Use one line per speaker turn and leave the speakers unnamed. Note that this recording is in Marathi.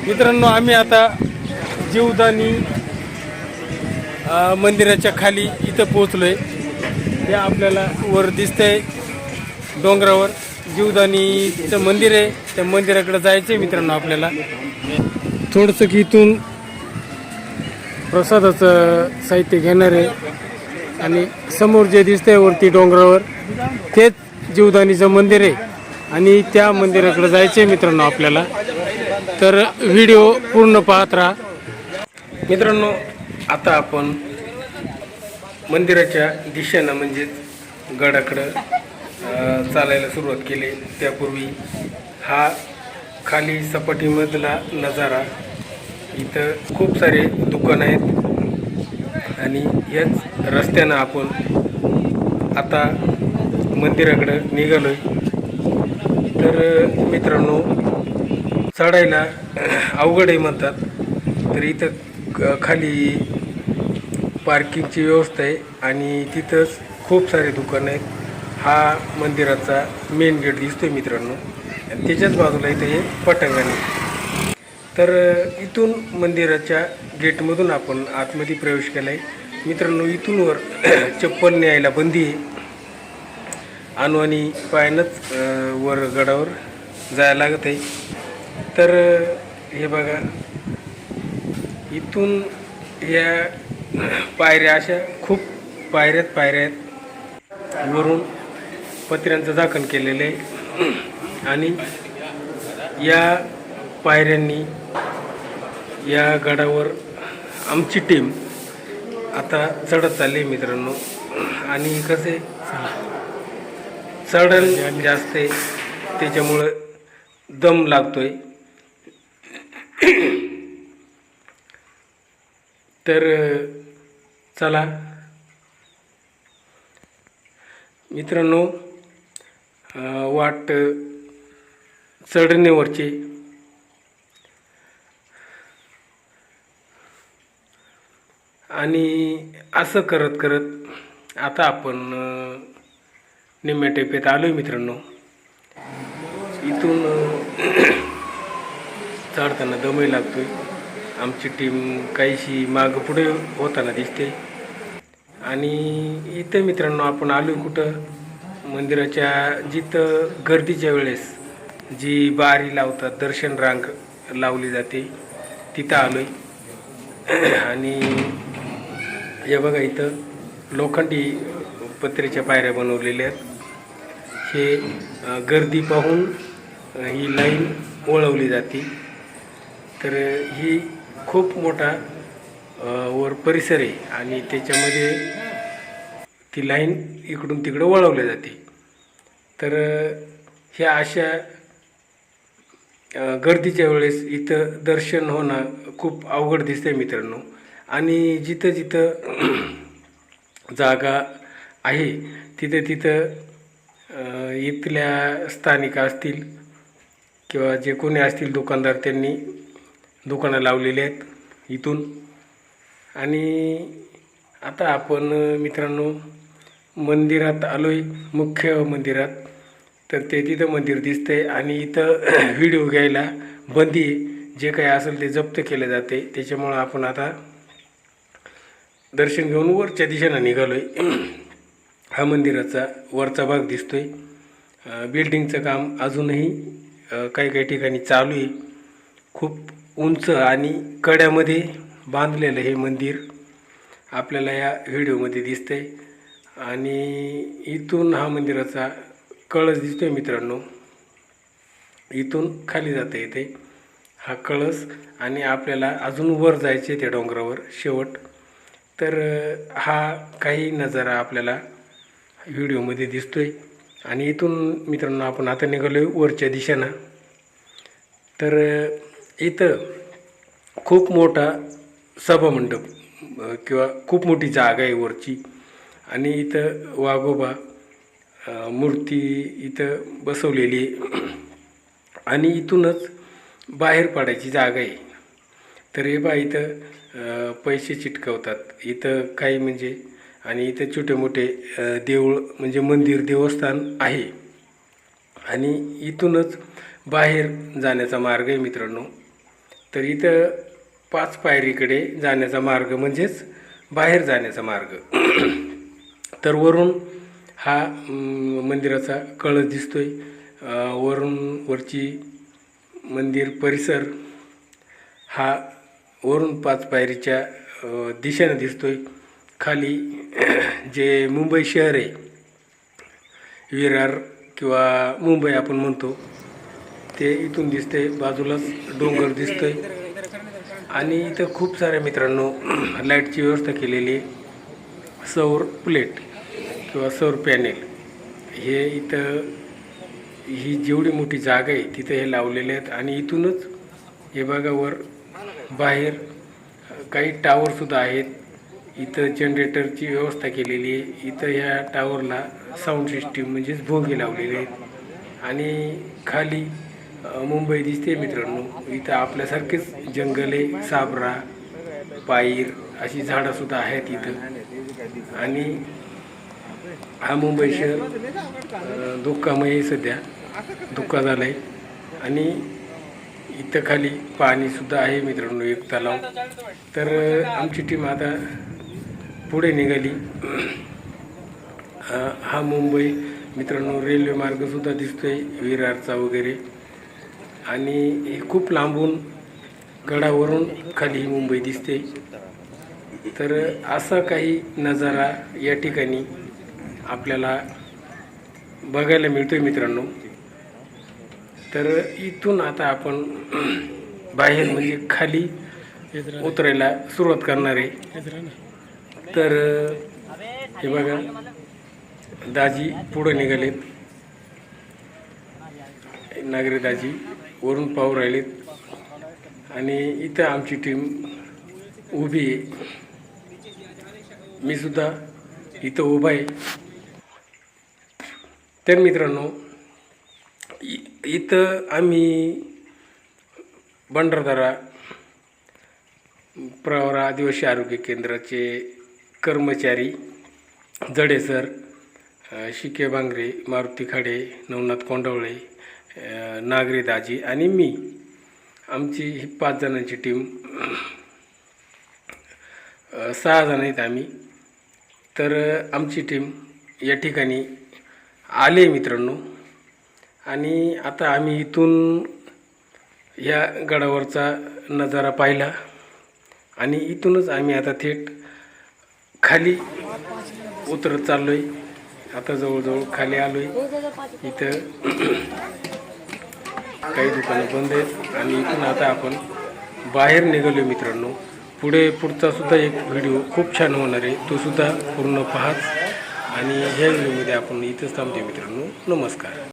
मित्रांनो, आम्ही आता जीवदानी मंदिराच्या खाली इथं पोहोचलोय। हे आपल्याला वर दिसतंय डोंगरावर जीवदानीचं मंदिर आहे। त्या मंदिराकडे जायचंय मित्रांनो आपल्याला। थोडंसं की इथून प्रसादाचं साहित्य घेणार आहे आणि समोर जे दिसतंय वरती डोंगरावर तेच जीवदानीचं मंदिर आहे आणि त्या मंदिराकडे जायचंय मित्रांनो आपल्याला। तर व्हिडिओ पूर्ण पाहत राहा मित्रांनो। आता आपण मंदिराच्या दिशेनं म्हणजे गडाकडं चालायला सुरुवात केली। त्यापूर्वी हा खाली सपाटीमधला नजारा, इथं खूप सारे दुकान आहेत आणि याच रस्त्यानं आपण आता मंदिराकडं निघालोय। तर मित्रांनो, चढायला अवघड आहे म्हणतात, तर इथं खाली पार्किंगची व्यवस्था आहे आणि तिथंच खूप सारे दुकान आहेत। हा मंदिराचा मेन गेट दिसतोय मित्रांनो, त्याच्याच बाजूला इथं हे पटांगण आहे। तर इथून मंदिराच्या गेटमधून आपण आतमध्ये प्रवेश केला आहे मित्रांनो। इथून वर चप्पल न्यायला बंदी आहे, अनवाणी पायानंच वर गडावर जायला लागत आहे। तर हे बघा, इथून या पायऱ्या अशा खूप पायऱ्या आहेत। वरून पत्र्यांचं झाकण केलेलं आहे आणि या पायऱ्यांनी या गडावर आमची टीम आता चढत चालली आहे मित्रांनो। आणि कसे चढण जास्त आहे त्याच्यामुळं दम लागतोय। तर चला मित्रांनो, वाट चढणीवरची आणि असं करत करत आता आपण निम्म्या टेपेत आलोय मित्रांनो। इथून चढताना दमही लागतोय। आमची टीम काहीशी मागं पुढे होताना दिसते। आणि इथं मित्रांनो आपण आलोय कुठं, मंदिराच्या जिथं गर्दीच्या वेळेस जी बारी लावतात, दर्शन रांग लावली जाते, तिथं आलोय। आणि हे बघा, इथं लोखंडी पत्र्याच्या पायऱ्या बनवलेल्या आहेत। हे गर्दी पाहून ही लाईन वळवली जाते। तर ही खूप मोठा वर परिसर आहे आणि त्याच्यामध्ये ती लाईन इकडून तिकडं वळवली जाते। तर ह्या अशा गर्दीच्या वेळेस इथं दर्शन होणं खूप अवघड दिसतंय मित्रांनो। आणि जिथं जिथं जागा आहे तिथं इथल्या स्थानिक असतील किंवा जे कोणी असतील दुकानदार, त्यांनी दुकानं लावलेली आहेत इथून। आणि आता आपण मित्रांनो मंदिरात आलोय, मुख्य मंदिरात। तर ते तिथं मंदिर दिसतंय आणि इथं व्हिडिओ घ्यायला बंदी आहे, जे काही असेल ते जप्त केले जाते। त्याच्यामुळं आपण आता दर्शन घेऊन वरच्या दिशेनं निघालोय। हा मंदिराचा वरचा भाग दिसतोय। बिल्डिंगचं काम अजूनही काही काही ठिकाणी चालू आहे। खूप उंच आणि कड्यामध्ये बांधलेलं हे मंदिर आपल्याला या व्हिडिओमध्ये दिसतंय। आणि इथून हा मंदिराचा कळस दिसतोय मित्रांनो। इथून खाली जाता येते हा कळस आणि आपल्याला अजून वर जायचे त्या डोंगरावर शेवट। तर हा काही नजारा आपल्याला व्हिडिओमध्ये दिसतोय। आणि इथून मित्रांनो आपण आता निघालोय वरच्या दिशेनं। तर इथं खूप मोठा सभामंडप किंवा खूप मोठी जागा आहे वरची आणि इथं वाघोबा मूर्ती इथं बसवलेली आहे आणि इथूनच बाहेर पडायची जागा आहे। तर हे बा, इथं पैसे चिटकवतात इथं काही म्हणजे, आणि इथं छोटे मोठे देऊळ म्हणजे मंदिर देवस्थान आहे आणि इथूनच बाहेर जाण्याचा मार्ग आहे मित्रांनो। तर इथं 5 पायरीकडे जाण्याचा मार्ग म्हणजेच बाहेर जाण्याचा मार्ग. तर वरून हा मंदिराचा कळस दिसतोय. वरची मंदिर परिसर हा वरून 5 पायरीच्या दिशेने दिसतोय. खाली जे मुंबई शहर आहे, विरार किंवा मुंबई आपण म्हणतो, ते इथून दिसते. बाजूलाच डोंगर दिसतोय आणि इथं खूप साऱ्या मित्रांनो लाईटची व्यवस्था केलेली आहे. सौर प्लेट किंवा सौर पॅनेल हे इथं, ही जेवढी मोठी जागा आहे तिथं हे लावलेले आहेत. आणि इथूनच हे बघा वर बाहेर काही टावरसुद्धा आहेत. इथं जनरेटरची व्यवस्था केलेली आहे. इथं ह्या टावरला साऊंड सिस्टीम म्हणजेच भोंगे लावलेले आहेत. आणि खाली मुंबई दिसते मित्रांनो. इथं आपल्यासारखेच जंगले, साबरा, पाईर अशी झाडंसुद्धा आहेत इथं. आणि हा मुंबई शहर धोकामय सध्या, धोका झाला आहे. आणि इथं खाली पाणीसुद्धा आहे मित्रांनो, एक तलाव. तर आमची टीम आता पुढे निघाली. हा मुंबई मित्रांनो रेल्वे मार्गसुद्धा दिसतोय, विरारचा वगैरे. आणि हे खूप लांबून गडावरून खाली ही मुंबई दिसते. तर असा काही नजारा या ठिकाणी आपल्याला बघायला मिळतोय मित्रांनो. तर इथून आता आपण बाहेर म्हणजे खाली उतरायला सुरुवात करणार आहे. तर हे बघा दाजी पुढे निघालेत, नागरे दाजी वरून पाहू राहिलेत. आणि इथं आमची टीम उभी आहे. मी सुद्धा इथं उभा आहे. तर मित्रांनो इथं आम्ही भंडारदरा प्रवरा आदिवासी आरोग्य केंद्राचे कर्मचारी जडे सर, शिके बांगरे, मारुती खाडे, नवनाथ कोंडवळे, नागरे दाजी आणि मी, आमची ही 5 जणांची टीम, 6 जण आहेत आम्ही. तर आमची टीम या ठिकाणी आले मित्रांनो. आणि आता आम्ही इथून या गडावरचा नजारा पाहिला आणि इथूनच आम्ही आता थेट खाली उतरत चाललो आहे. आता जवळजवळ खाली आलो आहे. इथं काही दुकानं बंद आहेत आणि इथून आता आपण बाहेर निघालो मित्रांनो. पुढचा सुद्धा एक व्हिडिओ खूप छान होणार आहे, तो सुद्धा पूर्ण पाहाच. आणि ह्या व्हिडिओमध्ये आपण इथंच थांबतो मित्रांनो. नमस्कार.